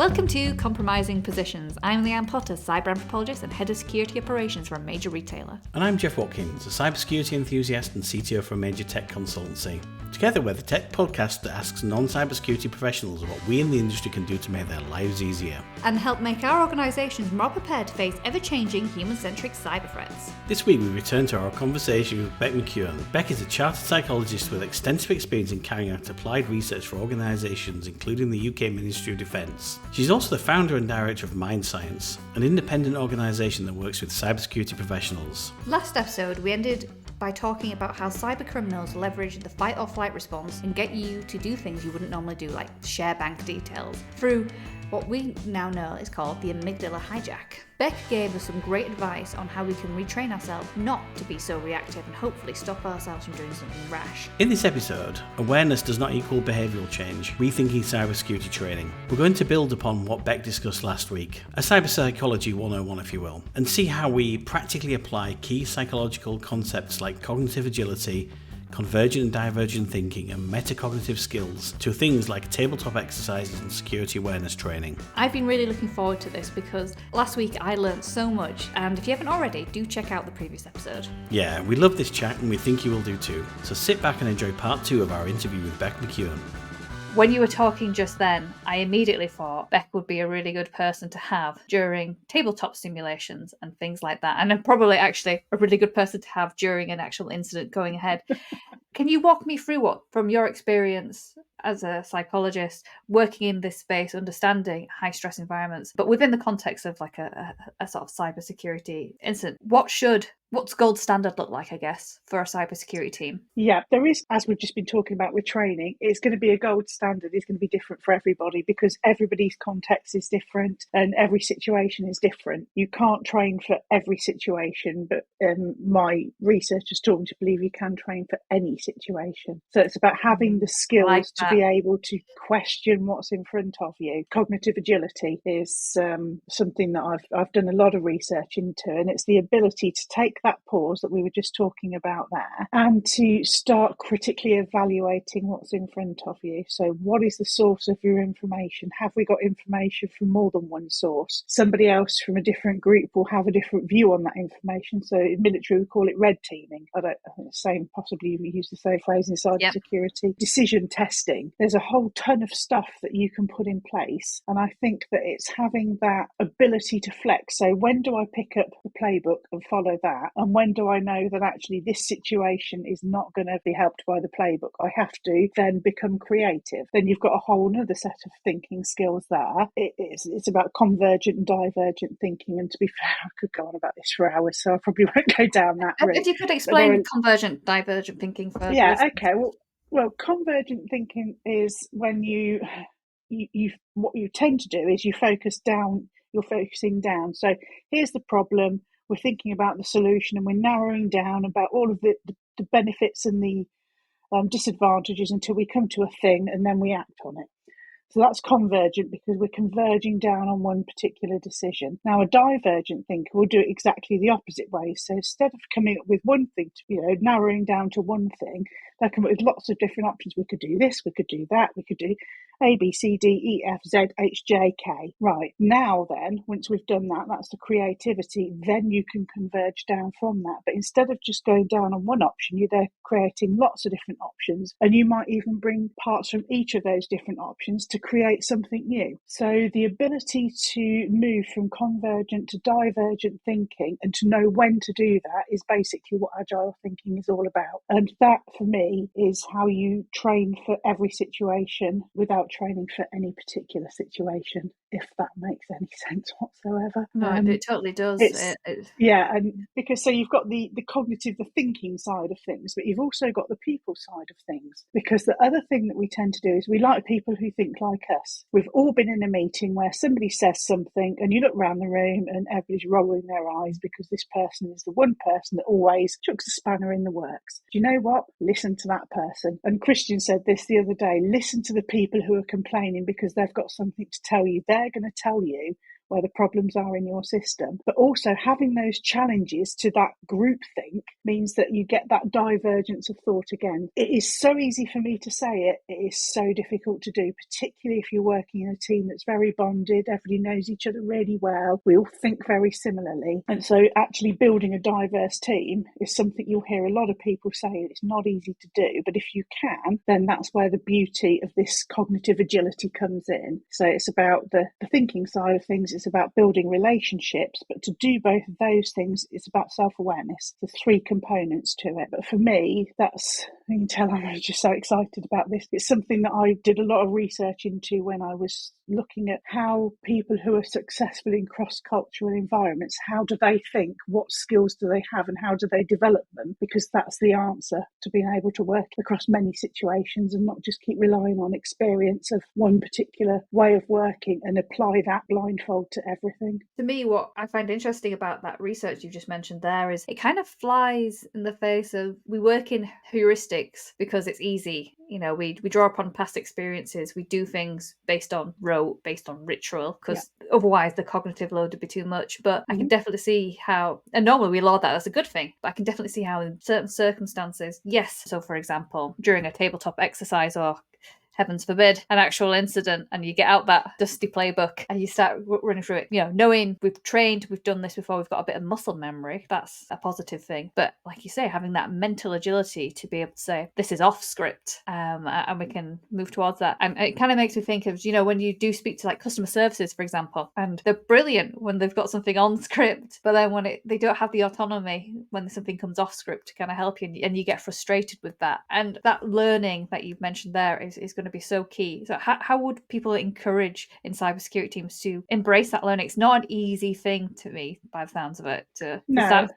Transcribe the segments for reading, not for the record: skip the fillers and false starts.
Welcome to Compromising Positions. I'm Leanne Potter, cyber anthropologist and head of security operations for a major retailer. And I'm Jeff Watkins, a cybersecurity enthusiast and CTO for a major tech consultancy. Together we're the tech podcast that asks non-cybersecurity professionals what we in the industry can do to make their lives easier. And help make our organisations more prepared to face ever-changing human-centric cyber threats. This week we return to our conversation with Bec McKeown. Bec is a chartered psychologist with extensive experience in carrying out applied research for organisations including the UK Ministry of Defence. She's also the founder and director of Mind Science, an independent organisation that works with cybersecurity professionals. Last episode we ended by talking about how cybercriminals leverage the fight or flight response and get you to do things you wouldn't normally do, like share bank details, through what we now know is called the amygdala hijack. Bec gave us some great advice on how we can retrain ourselves not to be so reactive and hopefully stop ourselves from doing something rash. In this episode, awareness does not equal behavioural change, rethinking cybersecurity training. We're going to build upon what Bec discussed last week, a cyber psychology 101 if you will, and see how we practically apply key psychological concepts like cognitive agility, convergent and divergent thinking and metacognitive skills to things like tabletop exercises and security awareness training. I've been really looking forward to this because last week I learned so much, and if you haven't already, do check out the previous episode. Yeah, we love this chat and we think you will do too. So sit back and enjoy part 2 of our interview with Bec McKeown. When you were talking just then, I immediately thought Bec would be a really good person to have during tabletop simulations and things like that. And probably actually a really good person to have during an actual incident going ahead. Can you walk me through what, from your experience as a psychologist, working in this space, understanding high stress environments, but within the context of like a sort of cybersecurity incident, what's gold standard look like, I guess, for a cybersecurity team? Yeah, there is, as we've just been talking about with training, it's going to be a gold standard. It's going to be different for everybody because everybody's context is different and every situation is different. You can't train for every situation, but my research has taught me to believe you can train for any situation. So it's about having the skills to be able to question what's in front of you. Cognitive agility is something that I've done a lot of research into, and it's the ability to take that pause that we were just talking about there and to start critically evaluating what's in front of you. So what is the source of your information? Have we got information from more than one source? Somebody else from a different group will have a different view on that information. So in military we call it red teaming. I think the same, possibly we use the same phrase in cybersecurity. Yep. Decision testing. There's a whole ton of stuff that you can put in place, and I think that it's having that ability to flex. So when do I pick up the playbook and follow that, and when do I know that actually this situation is not going to be helped by the playbook? I have to then become creative. Then you've got a whole other set of thinking skills there. It's about convergent and divergent thinking, and to be fair, I could go on about this for hours, so I probably won't go down that route. If you could explain convergent, divergent thinking further. Yeah, okay. Well, convergent thinking is when you what you tend to do is you focus down, you're focusing down. So here's the problem, we're thinking about the solution, and we're narrowing down about all of the benefits and the disadvantages until we come to a thing, and then we act on it. So that's convergent because we're converging down on one particular decision. Now, a divergent thinker will do it exactly the opposite way. So instead of coming up with one thing, narrowing down to one thing, they come up with lots of different options. We could do this, we could do that, we could do A, B, C, D, E, F, Z, H, J, K. Right, now then, once we've done that, that's the creativity, then you can converge down from that. But instead of just going down on one option, you're there creating lots of different options, and you might even bring parts from each of those different options to create something new. So the ability to move from convergent to divergent thinking and to know when to do that is basically what agile thinking is all about. And that, for me, is how you train for every situation without training for any particular situation, if that makes any sense whatsoever. No, it totally does. Yeah, and because so you've got the cognitive, the thinking side of things, but you've also got the people side of things. Because the other thing that we tend to do is we like people who think like us. We've all been in a meeting where somebody says something and you look around the room and everybody's rolling their eyes because this person is the one person that always chucks a spanner in the works. Do you know what? Listen to that person. And Christian said this the other day, listen to the people who are complaining because they've got something to tell you. They're going to tell you where the problems are in your system. But also having those challenges to that groupthink means that you get that divergence of thought again. It is so easy for me to say it. It is so difficult to do, particularly if you're working in a team that's very bonded. Everybody knows each other really well. We all think very similarly. And so actually building a diverse team is something you'll hear a lot of people say it's not easy to do. But if you can, then that's where the beauty of this cognitive agility comes in. So it's about the thinking side of things. It's about building relationships. But to do both of those things, it's about self-awareness. The three components to it. But for me, that's, you can tell I'm just so excited about this. It's something that I did a lot of research into when I was looking at how people who are successful in cross-cultural environments, how do they think, what skills do they have, and how do they develop them? Because that's the answer to being able to work across many situations and not just keep relying on experience of one particular way of working and apply that blindfold to everything. To me, what I find interesting about that research you've just mentioned there is it kind of flies in the face of, we work in heuristics because it's easy. You know, we draw upon past experiences, we do things based on rote, based on ritual, because otherwise the cognitive load would be too much. But I can definitely see how, and normally we laud that as a good thing, but I can definitely see how in certain circumstances, yes. So for example, during a tabletop exercise, or heavens forbid, an actual incident, and you get out that dusty playbook and you start running through it, you know, knowing we've trained, we've done this before, we've got a bit of muscle memory, that's a positive thing. But like you say, having that mental agility to be able to say, this is off script, and we can move towards that. And it kind of makes me think of, you know, when you do speak to like customer services, for example, and they're brilliant when they've got something on script, but then when they don't have the autonomy when something comes off script to kind of help you, and you get frustrated with that. And that learning that you've mentioned there is going to be so key. So how would people encourage in cybersecurity teams to embrace that learning? It's not an easy thing to me, by the sounds of it, to start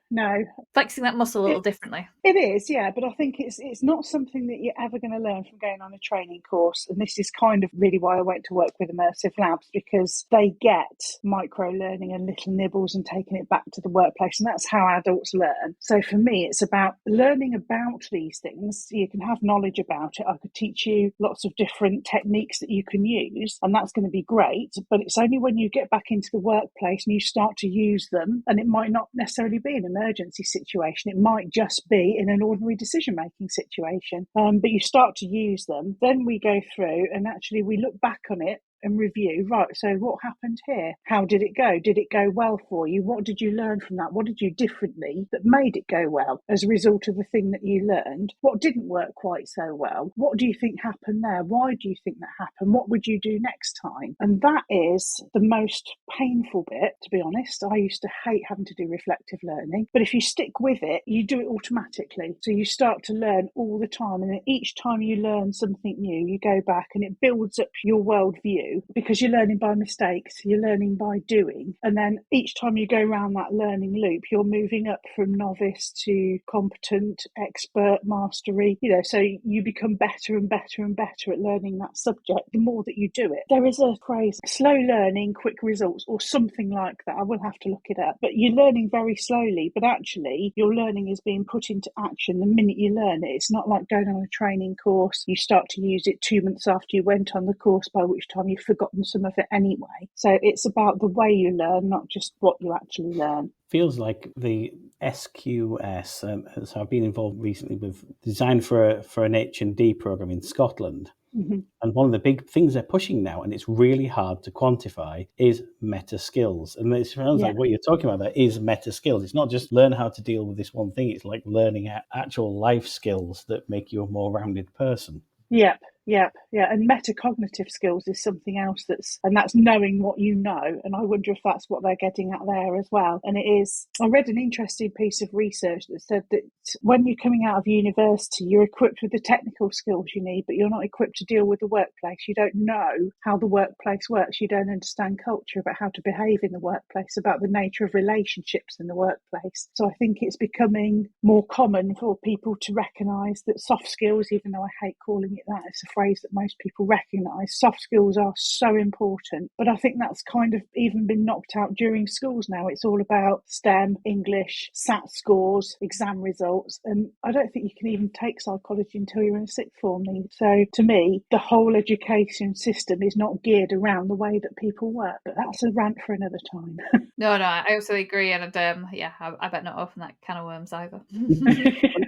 flexing that muscle a little differently. It is, yeah, but I think it's not something that you're ever going to learn from going on a training course. And this is kind of really why I went to work with Immersive Labs, because they get micro learning and little nibbles and taking it back to the workplace. And that's how adults learn. So for me, it's about learning about these things. You can have knowledge about it. I could teach you lots of different techniques that you can use, and that's going to be great. But it's only when you get back into the workplace and you start to use them, and it might not necessarily be an emergency situation. It might just be in an ordinary decision-making situation. But you start to use them, then we go through and actually we look back on it and review, right, so what happened here? How did it go? Did it go well for you? What did you learn from that? What did you differently that made it go well as a result of the thing that you learned? What didn't work quite so well? What do you think happened there? Why do you think that happened? What would you do next time? And that is the most painful bit, to be honest. I used to hate having to do reflective learning, but if you stick with it, you do it automatically. So you start to learn all the time, and then each time you learn something new, you go back and it builds up your worldview, because you're learning by mistakes, you're learning by doing. And then each time you go around that learning loop, you're moving up from novice to competent, expert, mastery, you know, so you become better and better and better at learning that subject the more that you do it. There is a phrase, slow learning, quick results, or something like that. I will have to look it up. But you're learning very slowly, but actually your learning is being put into action the minute you learn it. It's not like going on a training course. You start to use it 2 months after you went on the course, by which time you've forgotten some of it anyway. So it's about the way you learn, not just what you actually learn. Feels like the SQS, so I've been involved recently with design for an H&D program in Scotland. Mm-hmm. And one of the big things they're pushing now, and it's really hard to quantify, is meta skills. And it sounds like what you're talking about there is meta skills. It's not just learn how to deal with this one thing. It's like learning actual life skills that make you a more rounded person. Yep. And metacognitive skills is something else that's knowing what you know. And I wonder if that's what they're getting at there as well. And it is, I read an interesting piece of research that said that when you're coming out of university, you're equipped with the technical skills you need, but you're not equipped to deal with the workplace. You don't know how the workplace works. You don't understand culture, about how to behave in the workplace, about the nature of relationships in the workplace. So I think it's becoming more common for people to recognise that soft skills, even though I hate calling it that, it's a phrase that most people recognise. Soft skills are so important, but I think that's kind of even been knocked out during schools now. It's all about STEM, English, SAT scores, exam results, and I don't think you can even take psychology until you're in sixth form. So to me, the whole education system is not geared around the way that people work, but that's a rant for another time. No, I also agree, and I bet not open that can of worms either.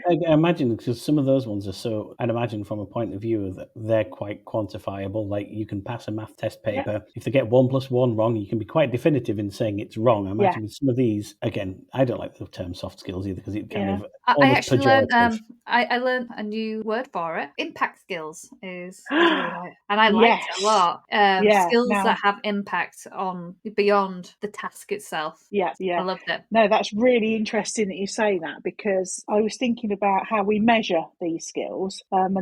I imagine, because some of those ones are so, I'd imagine from a point of view that they're quite quantifiable. Like, you can pass a math test paper. If they get 1 + 1 wrong, you can be quite definitive in saying it's wrong. I imagine with some of these, again, I don't like the term soft skills either, because it kind of I actually learned I learned a new word for it. Impact skills is and I liked it a lot. Skills that have impact on beyond the task itself. I loved it. No, that's really interesting that you say that, because I was thinking about how we measure these skills, and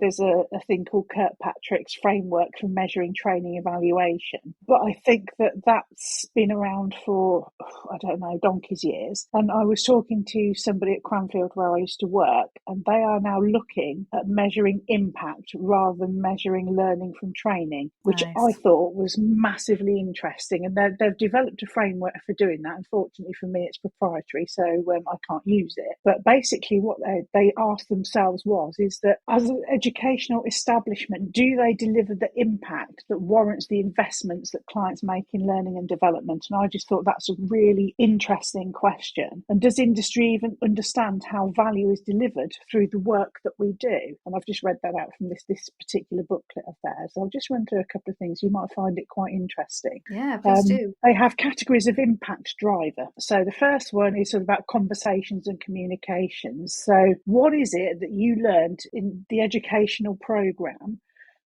there's a thing called Kirkpatrick's framework for measuring training evaluation. But I think that's been around for, I don't know, donkey's years. And I was talking to somebody at Cranfield where I used to work, and they are now looking at measuring impact rather than measuring learning from training, which I thought was massively interesting. And they've developed a framework for doing that. Unfortunately for me, it's proprietary, so I can't use it. But basically what they asked themselves is that as an educational establishment, do they deliver the impact that warrants the investments that clients make in learning and development? And I just thought that's a really interesting question. And does industry even understand how value is delivered through the work that we do? And I've just read that out from this particular booklet of theirs. I'll just run through a couple of things. You might find it quite interesting. Yeah, please do. They have categories of impact driver. So the first one is sort of about conversations and communications. So what is it that you learned in the educational program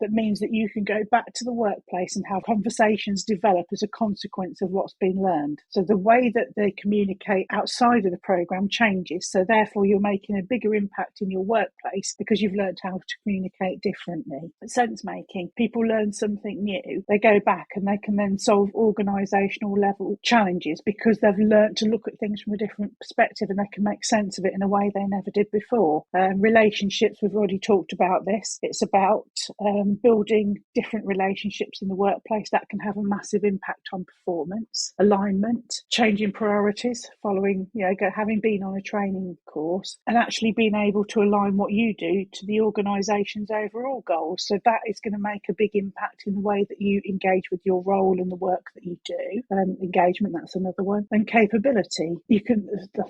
that means that you can go back to the workplace and have conversations develop as a consequence of what's been learned? So the way that they communicate outside of the program changes. So therefore, you're making a bigger impact in your workplace because you've learned how to communicate differently. Sense making. People learn something new. They go back and they can then solve organisational level challenges because they've learned to look at things from a different perspective, and they can make sense of it in a way they never did before. Relationships, we've already talked about this. It's about building different relationships in the workplace that can have a massive impact on performance, alignment, changing priorities, following, having been on a training course and actually being able to align what you do to the organisation's overall goals. So that is going to make a big impact in the way that you engage with your role and the work that you do. Engagement, that's another one. And capability. I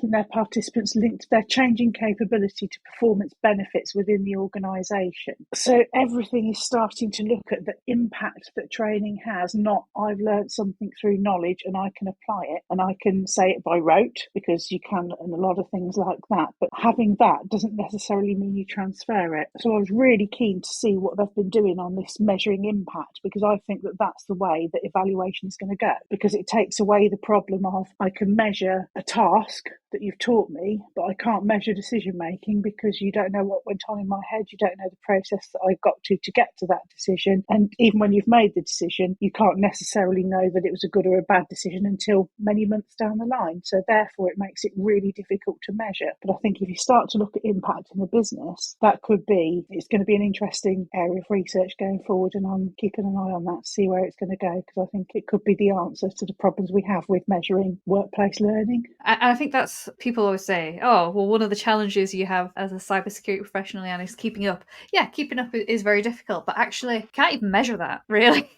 think their participants linked their changing capability to performance benefits within the organisation. So everything is starting to look at the impact that training has, not I've learned something through knowledge and I can apply it and I can say it by rote, because you can, and a lot of things like that. But having that doesn't necessarily mean you transfer it. So I was really keen to see what they've been doing on this measuring impact, because I think that that's the way that evaluation is going to go, because it takes away the problem of I can measure a task that you've taught me, but I can't measure decision making because you don't know what went on in my head. You don't know the process that I got to get to that decision. And even when you've made the decision, you can't necessarily know that it was a good or a bad decision until many months down the line. So therefore, it makes it really difficult to measure. But I think if you start to look at impact in the business, it's going to be an interesting area of research going forward. And I'm keeping an eye on that to see where it's going to go, because I think it could be the answer to the problems we have with measuring workplace learning. I think that's, people always say, oh, well, one of the challenges you have as a cybersecurity professional is keeping up. Yeah, keeping up is very difficult, but actually can't even measure that, really.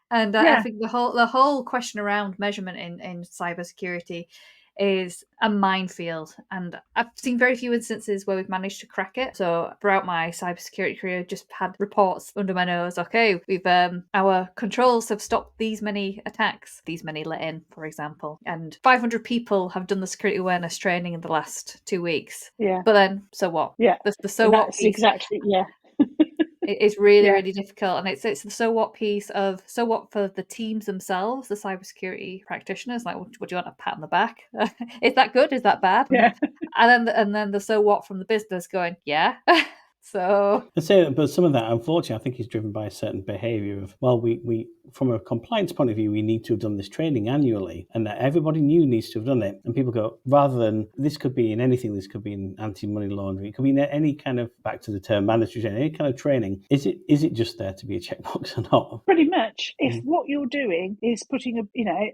And I think the whole question around measurement in cybersecurity is a minefield, and I've seen very few instances where we've managed to crack it. So throughout my cybersecurity career, just had reports under my nose. Okay, we've our controls have stopped these many attacks, these many let in, for example, and 500 people have done the security awareness training in the last 2 weeks. Yeah, but then so what? The so what piece. Exactly. Yeah. It's really, really difficult. And it's the so what piece of so what for the teams themselves, the cybersecurity practitioners, like, would you want a pat on the back? Is that good? Is that bad? Yeah. And then the so what from the business going, yeah. So I say, but some of that, unfortunately, I think is driven by a certain behaviour of, well, we from a compliance point of view, we need to have done this training annually, and that everybody new needs to have done it. And people go, rather than, this could be in anything, this could be in anti-money laundering, it could be in any kind of, back to the term mandatory training, any kind of training. Is it just there to be a checkbox or not? Pretty much. If what you're doing is putting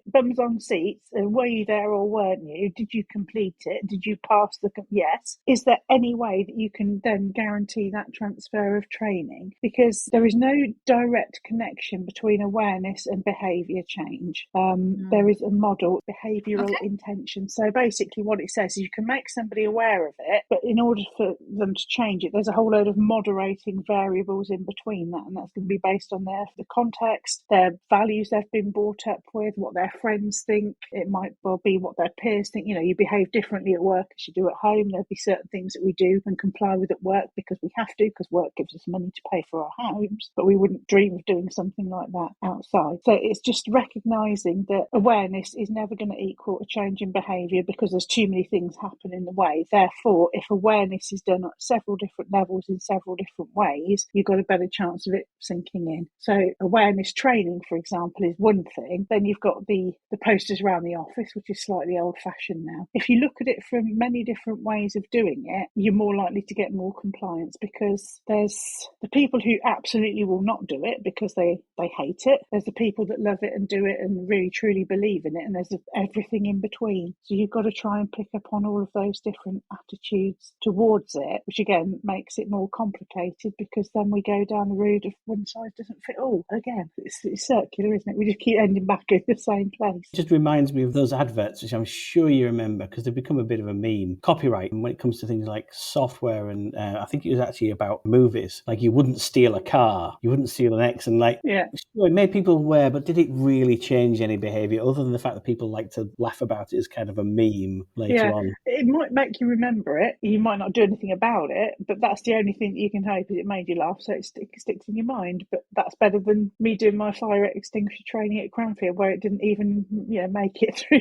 bums on seats, and were you there or weren't you? Did you complete it? Did you pass yes? Is there any way that you can then guarantee that transfer of training? Because there is no direct connection between awareness and behaviour change. There is a model, behavioural intention. So basically what it says is you can make somebody aware of it, but in order for them to change it, there's a whole load of moderating variables in between that, and that's going to be based on the context, their values they've been brought up with, what their friends think. It might well be what their peers think. You behave differently at work as you do at home. There'll be certain things that we do and comply with at work because we have to, because work gives us money to pay for our homes, but we wouldn't dream of doing something like that outside. So it's just recognising that awareness is never going to equal a change in behaviour, because there's too many things happen in the way. Therefore, if awareness is done at several different levels in several different ways, you've got a better chance of it sinking in. So awareness training, for example, is one thing. Then you've got the posters around the office, which is slightly old-fashioned now. If you look at it from many different ways of doing it, you're more likely to get more compliance, because there's the people who absolutely will not do it because they hate it. There's the people that love it and do it and really truly believe in it, and there's everything in between. So you've got to try and pick up on all of those different attitudes towards it, which again makes it more complicated, because then we go down the road of one size doesn't fit all. Again, it's circular, isn't it? We just keep ending back in the same place. It just reminds me of those adverts, which I'm sure you remember, because they've become a bit of a meme. Copyright, and when it comes to things like software, and I think it was actually about movies. Like, you wouldn't steal a car, you wouldn't steal an X, and sure, it made people aware, but did it really change any behaviour other than the fact that people like to laugh about it as kind of a meme later on? It might make you remember it. You might not do anything about it, but that's the only thing that you can hope, is it made you laugh, so it sticks in your mind. But that's better than me doing my fire extinguisher training at Cranfield, where it didn't even make it through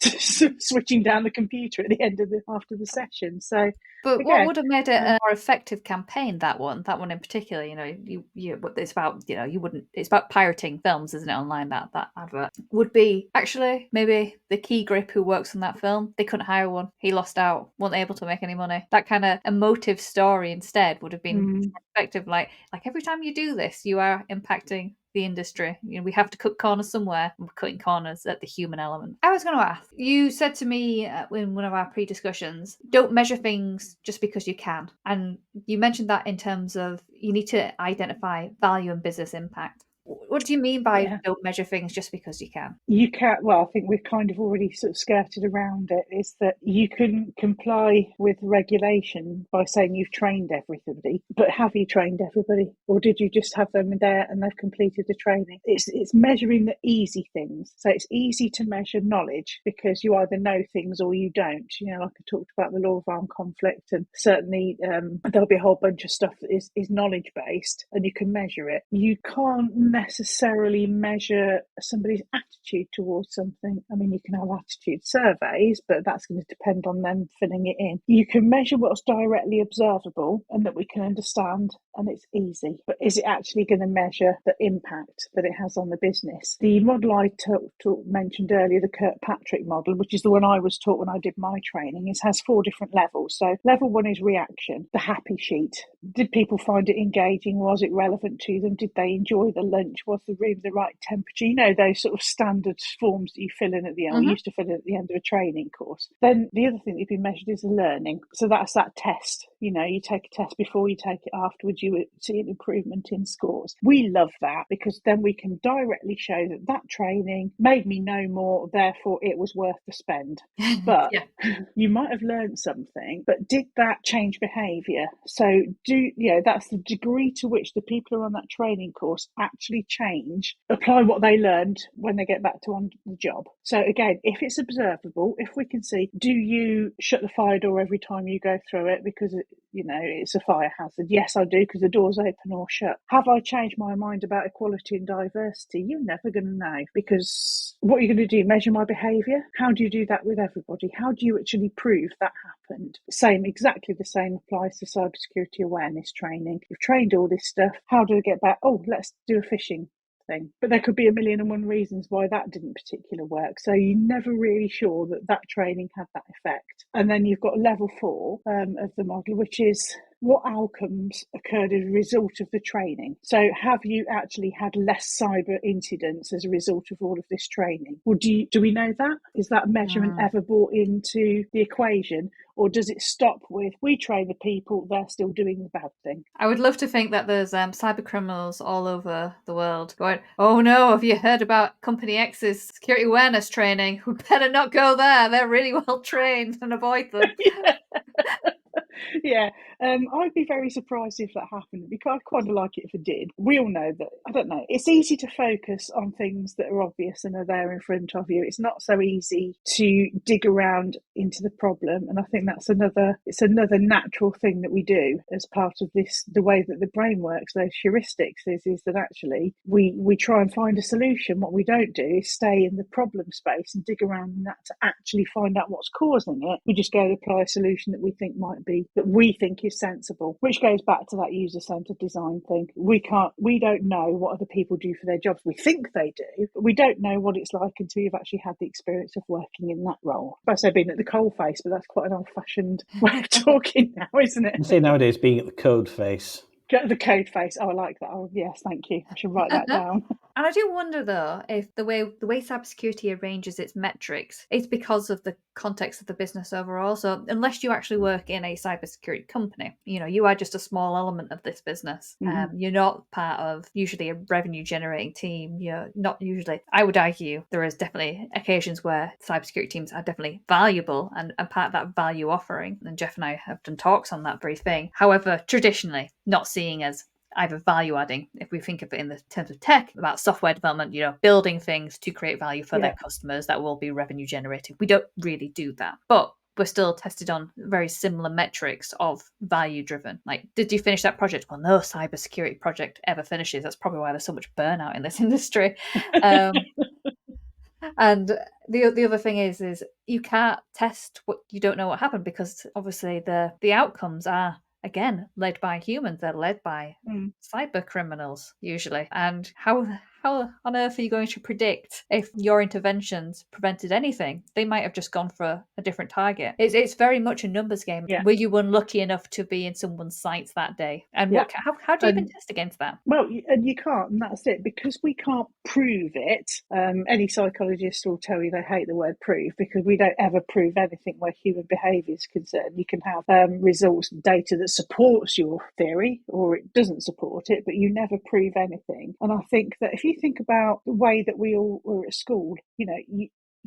to switching down the computer at the end of after the session. So, but again, what would have made it a more effective campaign? That one in particular, it's about, it's about pirating films, isn't it? Online, that advert would be actually maybe the key grip who works on that film. They couldn't hire one. He lost out, wasn't able to make any money. That kind of emotive story instead would have been more effective. Like every time you do this, you are impacting the industry. We have to cut corners somewhere, and we're cutting corners at the human element. I was going to ask, you said to me in one of our pre-discussions, don't measure things just because you can. And you mentioned that in terms of you need to identify value and business impact. What do you mean by don't measure things just because you can? You can't. Well, I think we've kind of already sort of skirted around it. Is that you can comply with regulation by saying you've trained everybody, but have you trained everybody, or did you just have them there and they've completed the training? It's measuring the easy things. So it's easy to measure knowledge because you either know things or you don't. Like I talked about the law of armed conflict, and certainly there'll be a whole bunch of stuff that is knowledge based, and you can measure it. You can't necessarily measure somebody's attitude towards something. I mean, you can have attitude surveys, but that's going to depend on them filling it in. You can measure what's directly observable and that we can understand, and it's easy. But is it actually going to measure the impact that it has on the business? The model I mentioned earlier, the Kirkpatrick model, which is the one I was taught when I did my training, has 4 different levels. So level 1 is reaction, the happy sheet. Did people find it engaging? Was it relevant to them? Did they enjoy the lunch? Was the room the right temperature? Those sort of standard forms that you fill in at the end. We used to fill in at the end of a training course. Then the other thing that you've been measured is the learning. So that's that test. You take a test before you take it afterwards, you see an improvement in scores. We love that because then we can directly show that training made me know more, therefore it was worth the spend. But you might have learned something, but did that change behaviour? So that's the degree to which the people who are on that training course actually apply what they learned when they get back to on the job. So again, if it's observable, if we can see, do you shut the fire door every time you go through it because it's a fire hazard? Yes, I do, because the door's open or shut. Have I changed my mind about equality and diversity? You're never going to know, because what are you going to do? Measure my behaviour? How do you do that with everybody? How do you actually prove that happened? Exactly the same applies to cybersecurity awareness training. You've trained all this stuff. How do I get back? Oh, let's do a phishing thing. But there could be a million and one reasons why that didn't particularly work. So you're never really sure that training had that effect. And then you've got level 4 of the model, which is what outcomes occurred as a result of the training. So have you actually had less cyber incidents as a result of all of this training? Well, do we know that? Is that measurement ever brought into the equation? Or does it stop with, we train the people, they're still doing the bad thing? I would love to think that there's cybercriminals all over the world going, oh no, have you heard about Company X's security awareness training? We better not go there. They're really well trained, and avoid them. Yeah, I'd be very surprised if that happened, because I'd quite like it if it did. We all know that, I don't know, it's easy to focus on things that are obvious and are there in front of you. It's not so easy to dig around into the problem, and I think it's another natural thing that we do as part of this, the way that the brain works, those heuristics, is that actually we try and find a solution. What we don't do is stay in the problem space and dig around in that to actually find out what's causing it. We just go and apply a solution that we think is sensible, which goes back to that user-centered design thing. We don't know what other people do for their jobs. We think they do, but we don't know what it's like until you've actually had the experience of working in that role. I say being at the coal face, but that's quite an old-fashioned way of talking now, isn't it? You say nowadays being at the code face. The code face. Oh, I like that. Oh, yes, thank you. I should write that down. And I do wonder, though, if the way cybersecurity arranges its metrics is because of the context of the business overall. So unless you actually work in a cybersecurity company, you are just a small element of this business. Mm-hmm. You're not part of usually a revenue generating team. You're not usually. I would argue there is definitely occasions where cybersecurity teams are definitely valuable and part of that value offering. And Jeff and I have done talks on that very thing. However, traditionally, not seeing as either value adding, if we think of it in the terms of tech, about software development, building things to create value for their customers that will be revenue generating. We don't really do that, but we're still tested on very similar metrics of value driven. Like, did you finish that project? Well, no cybersecurity project ever finishes. That's probably why there's so much burnout in this industry. And the other thing is you can't test what you don't know what happened, because obviously the outcomes are, again, led by humans. They're led by cyber criminals usually. And how on earth are you going to predict if your interventions prevented anything? They might have just gone for a different target. It's very much a numbers game. Yeah. Were you unlucky enough to be in someone's sights that day? And how do you even test against that? Well, and you can't, and that's it, because we can't prove it. Any psychologist will tell you they hate the word prove, because we don't ever prove anything where human behaviour is concerned. You can have results, data that supports your theory, or it doesn't support it, but you never prove anything. And I think that if you think about the way that we all were at school,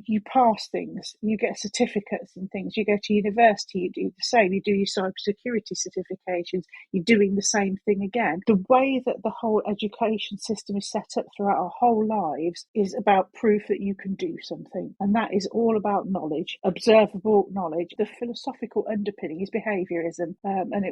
you pass things, you get certificates and things, you go to university, you do the same, you do your cybersecurity certifications, you're doing the same thing again. The way that the whole education system is set up throughout our whole lives is about proof that you can do something. And that is all about knowledge, observable knowledge. The philosophical underpinning is behaviourism. And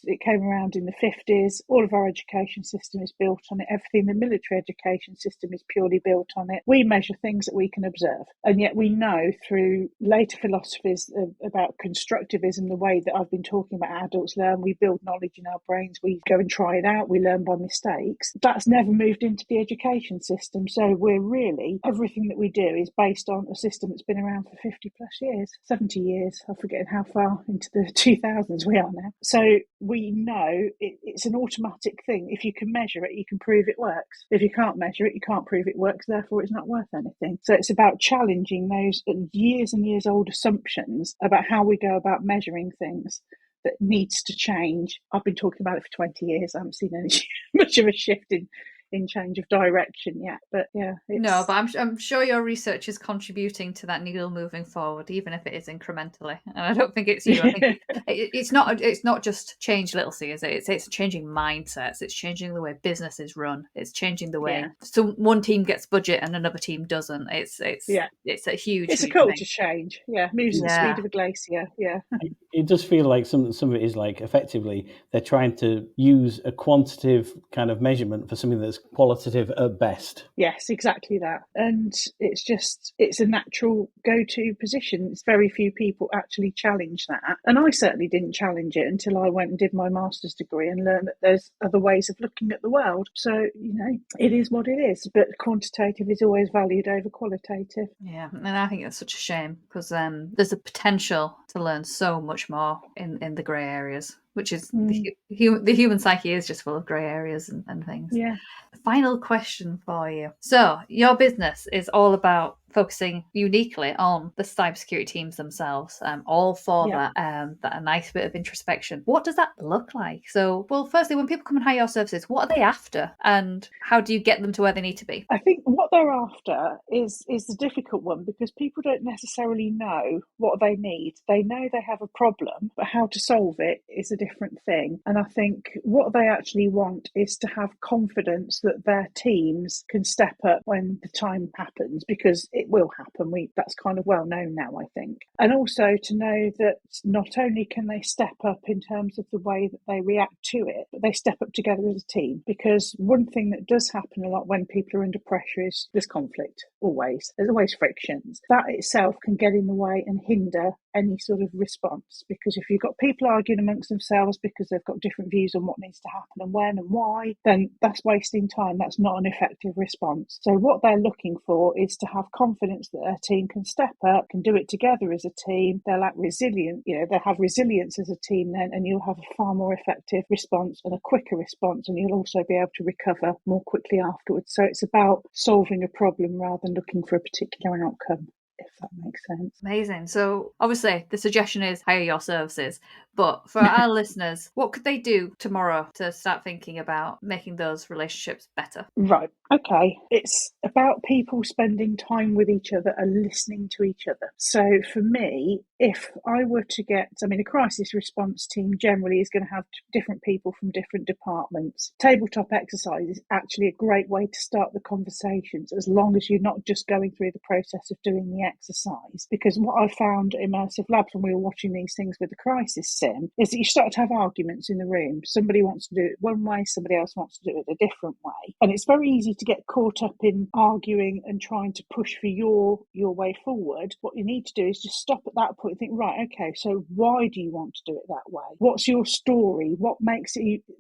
it came around in the 50s. All of our education system is built on it. Everything, the military education system is purely built on it. We measure things that we can observe. And yet we know through later philosophies about constructivism, the way that I've been talking about adults learn, we build knowledge in our brains, we go and try it out, we learn by mistakes. That's never moved into the education system. So everything that we do is based on a system that's been around for 50 plus years, 70 years. I'm forgetting how far into the 2000s we are now. So we know it's an automatic thing. If you can measure it, you can prove it works. If you can't measure it, you can't prove it works, therefore it's not worth anything. So it's about challenging those years and years old assumptions about how we go about measuring things that needs to change. I've been talking about it for 20 years. I haven't seen any much of a shift in change of direction yet, but yeah. No, but I'm sure your research is contributing to that needle moving forward, even if it is incrementally. And I don't think it's you. I think it's not just change little c, is it? It's changing mindsets. It's changing the way businesses run. It's changing the way so one team gets budget and another team doesn't. It's a huge. It's a culture change. Yeah, moves at the speed of a glacier. Yeah. It does feel like some of it is like effectively they're trying to use a quantitative kind of measurement for something that's qualitative at best. Yes, exactly that. And it's a natural go-to position. It's very few people actually challenge that. And I certainly didn't challenge it until I went and did my master's degree and learned that there's other ways of looking at the world. So, it is what it is. But quantitative is always valued over qualitative. Yeah, and I think that's such a shame because there's a potential to learn so much more in the grey areas, which is the human psyche is just full of grey areas and things. Yeah. Final question for you. So, your business is all about focusing uniquely on the cybersecurity teams themselves, all for that a nice bit of introspection. What does that look like? So, well, firstly, when people come and hire your services, what are they after, and how do you get them to where they need to be? I think what they're after is the difficult one, because people don't necessarily know what they need. They know they have a problem, but how to solve it is a different thing. And I think what they actually want is to have confidence that their teams can step up when the time happens, because it will happen. That's kind of well known now, I think. And also to know that not only can they step up in terms of the way that they react to it, but they step up together as a team. Because one thing that does happen a lot when people are under pressure is there's conflict, always. There's always frictions. That itself can get in the way and hinder any sort of response, because if you've got people arguing amongst themselves because they've got different views on what needs to happen and when and why, then that's wasting time. That's not an effective response. So what they're looking for is to have confidence that their team can step up, can do it together as a team. They'll act resilient, they'll have resilience as a team then, and you'll have a far more effective response and a quicker response, and you'll also be able to recover more quickly afterwards. So it's about solving a problem rather than looking for a particular outcome, if that makes sense. Amazing. So obviously the suggestion is hire your services, but for our listeners, what could they do tomorrow to start thinking about making those relationships better? Right. Okay. It's about people spending time with each other and listening to each other. So for me, if I were to a crisis response team generally is going to have different people from different departments. Tabletop exercise is actually a great way to start the conversations, as long as you're not just going through the process of doing the exercise. Because what I found at Immersive Labs when we were watching these things with the crisis sim is that you start to have arguments in the room. Somebody wants to do it one way, somebody else wants to do it a different way. And it's very easy to get caught up in arguing and trying to push for your way forward. What you need to do is just stop at that point and think, right, okay, so why do you want to do it that way? What's your story? What makes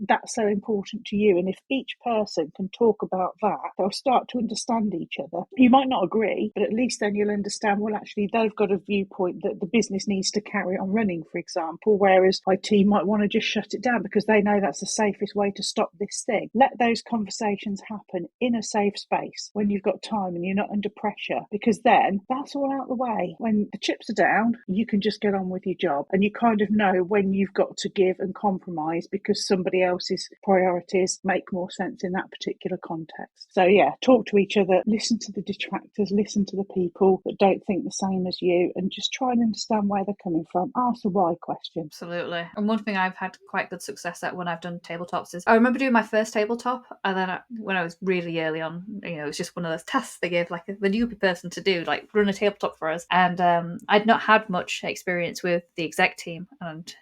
that so important to you? And if each person can talk about that, they'll start to understand each other. You might not agree, but at least then you'll understand, well, actually, they've got a viewpoint that the business needs to carry on running, for example, whereas IT might want to just shut it down because they know that's the safest way to stop this thing. Let those conversations happen in a safe space when you've got time and you're not under pressure, because then that's all out the way. When the chips are down, you can just get on with your job, and you kind of know when you've got to give and compromise because somebody else's priorities make more sense in that particular context. So yeah, talk to each other, listen to the detractors, listen to the people that don't think the same as you, and just try and understand where they're coming from. Ask the why question. Absolutely. And one thing I've had quite good success at when I've done tabletops is I remember doing my first tabletop, and then when I was really early on, it was just one of those tasks they gave like the newbie person to do, like run a tabletop for us. And I'd not had much experience with the exec team, and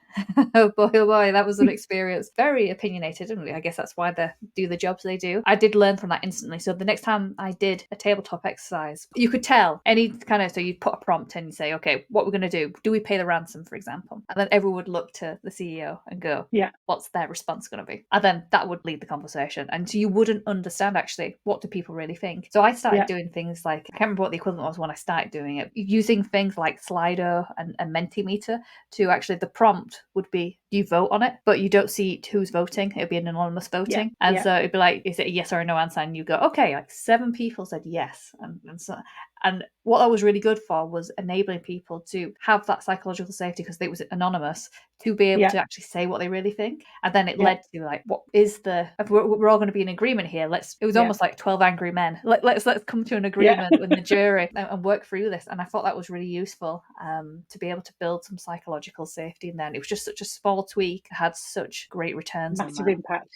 oh boy, that was an experience. Very opinionated, and I guess that's why they do the jobs they do. I did learn from that instantly. So the next time I did a tabletop exercise, you could tell so you'd put a prompt and you say, okay, what we're going to do, do we pay the ransom, for example? And then everyone would look to the CEO and go, yeah, what's their response going to be? And then that would lead the conversation. And so you wouldn't understand actually, what do people really think? So I started doing things like, I can't remember what the equivalent was when I started doing it, using things like Slido and Mentimeter to actually, the prompt would be, you vote on it, but you don't see who's voting. It'll be an anonymous voting. So it'd be like, is it a yes or a no answer? And you go, okay, like 7 people said yes. And what that was really good for was enabling people to have that psychological safety, because it was anonymous, to be able to actually say what they really think. And then it led to like, what is if we're all going to be in agreement here, it was almost like 12 angry men. Let's come to an agreement with the jury and work through this. And I thought that was really useful to be able to build some psychological safety. And then it was just such a small tweak, had such great returns. Massive impact.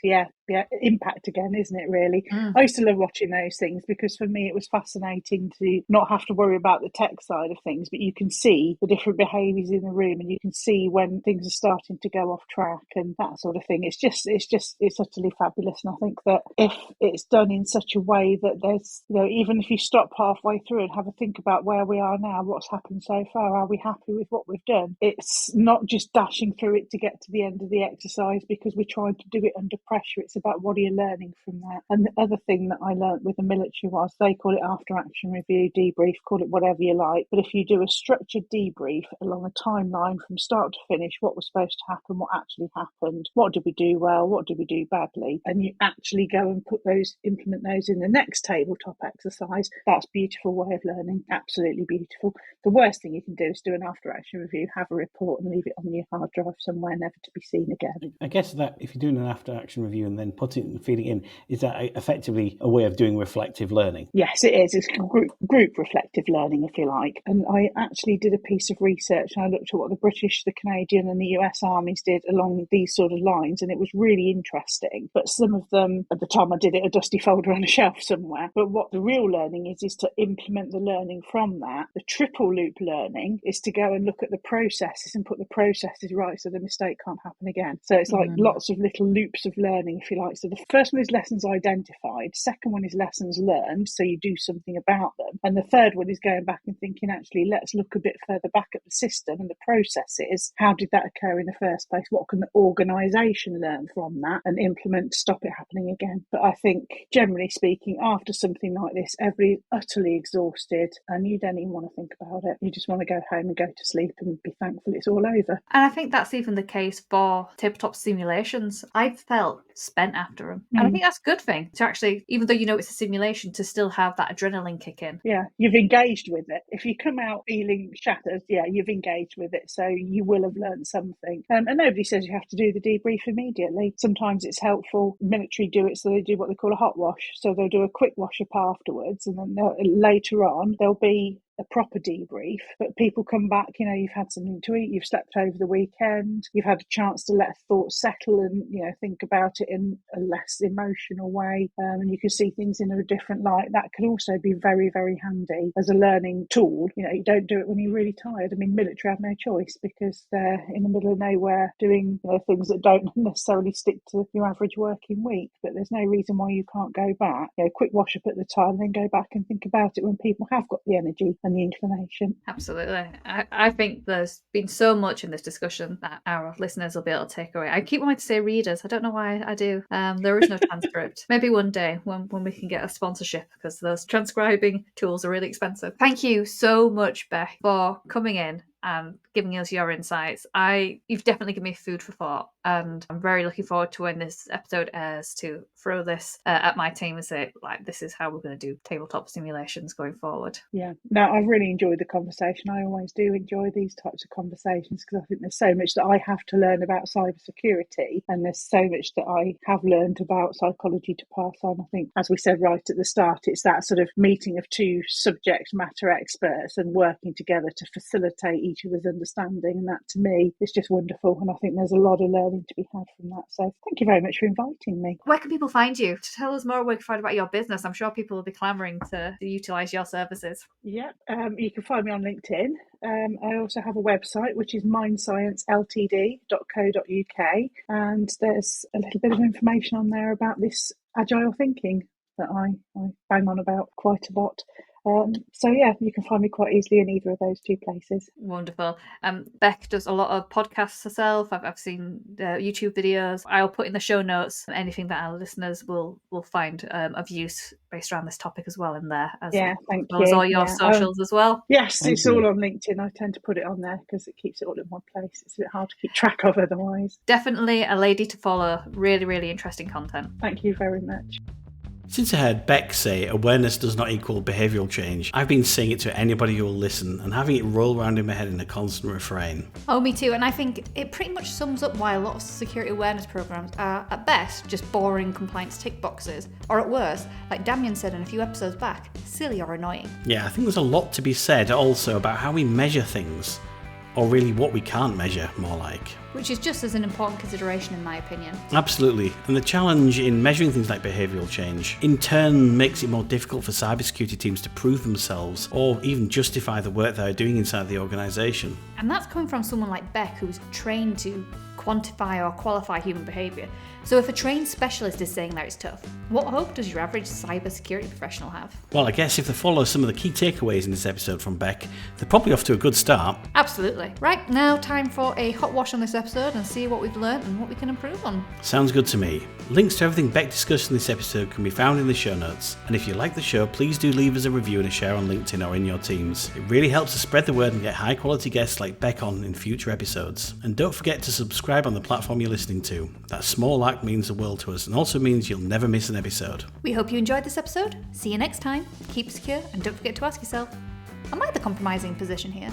Impact again, isn't it, really? I used to love watching those things, because for me it was fascinating to not have to worry about the tech side of things, but you can see the different behaviours in the room, and you can see when things are starting to go off track and that sort of thing. It's utterly fabulous. And I think that if it's done in such a way that there's, even if you stop halfway through and have a think about where we are now, what's happened so far, are we happy with what we've done? It's not just dashing through it to get to the end of the exercise because we're trying to do it under pressure. It's about what are you learning from that. And the other thing that I learned with the military was they call it after action review, debrief, call it whatever you like. But if you do a structured debrief along a timeline from start to finish, what was supposed to happen, what actually happened, what did we do well, what did we do badly, and you actually go and implement those in the next tabletop exercise, that's a beautiful way of learning. Absolutely beautiful. The worst thing you can do is do an after action review, have a report and leave it on your hard drive somewhere, never to be seen again. I guess that if you're doing an after action review and then feeding in, is that effectively a way of doing reflective learning? Yes, it is. It's group reflective learning, if you like. And I actually did a piece of research and I looked at what the British, the Canadian and the US armies did along these sort of lines, and it was really interesting. But some of them, at the time I did it, a dusty folder on a shelf somewhere. But what the real learning is to implement the learning from that. The triple loop learning is to go and look at the processes and put the processes right so the mistake can't happen again. So it's like lots of little loops of learning, if you like. So the first one is lessons identified. Second one is lessons learned, so you do something about them. And the third one is going back and thinking, actually, let's look a bit further back at the system and the processes. How did that occur in the first place? What can the organisation learn from that and implement to stop it happening again? But I think, generally speaking, after something like this, everybody's utterly exhausted and you don't even want to think about it. You just want to go home and go to sleep and be thankful it's all over. And I think that's even the case for tabletop simulations. I felt spent after them. And I think that's a good thing to actually, even though it's a simulation, to still have that adrenaline kick in. Yeah, you've engaged with it. If you come out feeling shattered, you've engaged with it. So you will have learned something. And nobody says you have to do the debrief immediately. Sometimes it's helpful. Military do it, so they do what they call a hot wash. So they'll do a quick wash up afterwards, and then later on there'll be a proper debrief, but people come back, you've had something to eat, you've slept over the weekend, you've had a chance to let thoughts settle and, think about it in a less emotional way, and you can see things in a different light. That can also be very, very handy as a learning tool. You don't do it when you're really tired. I mean, military have no choice because they're in the middle of nowhere doing things that don't necessarily stick to your average working week, but there's no reason why you can't go back, quick wash up at the time, then go back and think about it when people have got the energy and the inclination. Absolutely. I think there's been so much in this discussion that our listeners will be able to take away. I keep wanting to say readers. I don't know why I do. There is no transcript. Maybe one day when we can get a sponsorship, because those transcribing tools are really expensive. Thank you so much, Bec, for coming in and giving us your insights. You've definitely given me food for thought, and I'm very looking forward to when this episode airs to throw this at my team and say, this is how we're going to do tabletop simulations going forward. Yeah, no, I've really enjoyed the conversation. I always do enjoy these types of conversations because I think there's so much that I have to learn about cybersecurity, and there's so much that I have learned about psychology to pass on. I think, as we said right at the start, it's that sort of meeting of two subject matter experts and working together to facilitate each other's understanding, and that to me is just wonderful, and I think there's a lot of learning to be had from that. So thank you very much for inviting me. Where can people find you? To tell us more where you can find about your business. I'm sure people will be clamouring to utilise your services. Yeah, you can find me on LinkedIn. I also have a website which is mindscienceltd.co.uk, and there's a little bit of information on there about this agile thinking that I bang on about quite a lot. So you can find me quite easily in either of those two places. Wonderful. Bec does a lot of podcasts herself. I've seen YouTube videos. I'll put in the show notes anything that our listeners will find of use based around this topic as well in there. Thank you. As all your socials as well. Yes, it's all on LinkedIn. I tend to put it on there because it keeps it all in one place. It's a bit hard to keep track of otherwise. Definitely a lady to follow. Really, really interesting content. Thank you very much. Since I heard Bec say awareness does not equal behavioural change, I've been saying it to anybody who will listen and having it roll around in my head in a constant refrain. Oh, me too. And I think it pretty much sums up why a lot of security awareness programs are, at best, just boring compliance tick boxes, or at worst, like Damien said in a few episodes back, silly or annoying. Yeah, I think there's a lot to be said also about how we measure things. or really what we can't measure, more like. Which is just as an important consideration in my opinion. Absolutely, and the challenge in measuring things like behavioural change in turn makes it more difficult for cybersecurity teams to prove themselves or even justify the work they're doing inside the organisation. And that's coming from someone like Bec, who's trained to quantify or qualify human behaviour. So if a trained specialist is saying that it's tough, what hope does your average cybersecurity professional have? Well, I guess if they follow some of the key takeaways in this episode from Bec, they're probably off to a good start. Absolutely. Right, now time for a hot wash on this episode and see what we've learnt and what we can improve on. Sounds good to me. Links to everything Bec discussed in this episode can be found in the show notes. And if you like the show, please do leave us a review and a share on LinkedIn or in your teams. It really helps to spread the word and get high quality guests like Bec on in future episodes. And don't forget to subscribe on the platform you're listening to. That small act means the world to us and also means you'll never miss an episode. We hope you enjoyed this episode. See you next time. Keep secure and don't forget to ask yourself, am I the compromising position here?